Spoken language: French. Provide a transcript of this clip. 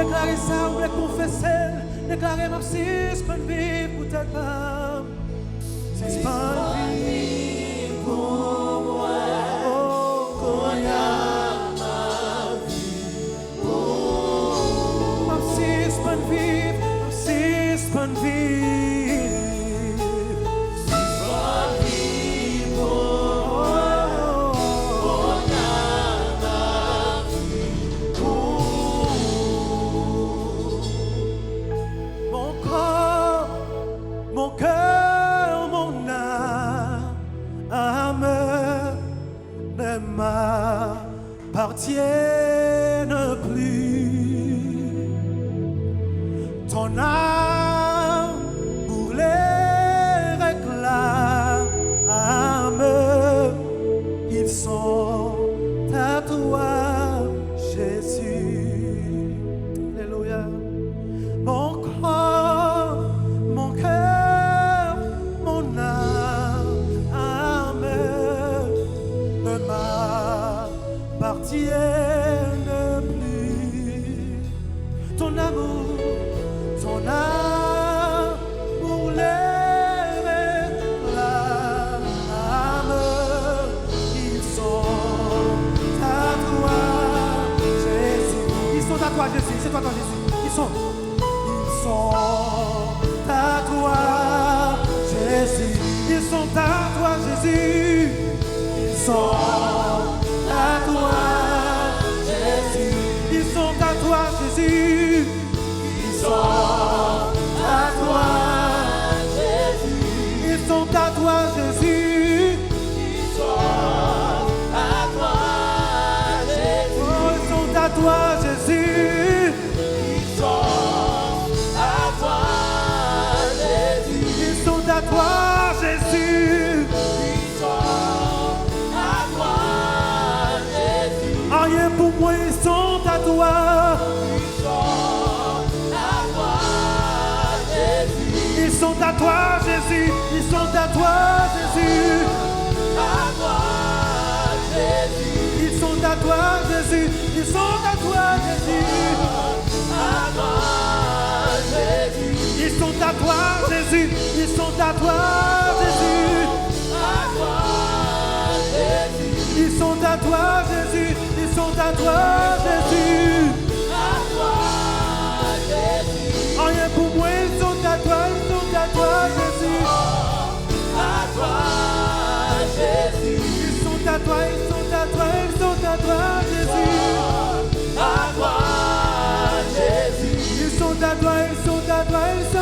déclarer ça, ou le confesser, déclarer ma suspend vivre pour ta femme. Suspend vivre pour moi. Oh, ma vie. Oh, ma suspend vivre, ma suspend vivre. Mon cœur, mon âme ne m'appartiennent plus. Ton amour les réclame, ils sont à toi, Jésus. Alléluia. Mon corps, mon cœur, mon âme ne m'appartiennent plus. Ton amour les réclame, ils sont à toi, Jésus. Ils sont à toi, Jésus. C'est toi, Jésus. Ils sont à toi, Jésus. Ils sont à toi, Jésus. Ils sont à toi, Jésus. Ils sont à toi, Jésus. Ils sont à toi, Jésus. Ils sont à toi, Jésus. Ils sont à toi, Jésus. Oh, ils sont à toi, Jésus. Ils sont à toi, Jésus. Ils sont à toi, Jésus. Ils sont à toi, Jésus. Rien pour moi, ils sont à toi. Ils sont à toi, Jésus. Ils sont à toi, Jésus. Ils sont à toi, Jésus. À toi, Jésus. Ils sont à toi, Jésus. Ils sont à toi, Jésus. À toi, Jésus. Ils sont à toi, Jésus. Ils sont à toi, Jésus. À toi, Jésus. Ils sont à toi, Jésus. Ils sont à toi, Jésus. À toi, Jésus. Rien pour moi, ils sont à toi, Jésus. À toi, Jésus. Ils sont à toi, ils sont à toi, ils sont à toi, Jésus. À toi, Jésus. Ils sont à toi, ils sont à toi, ils sont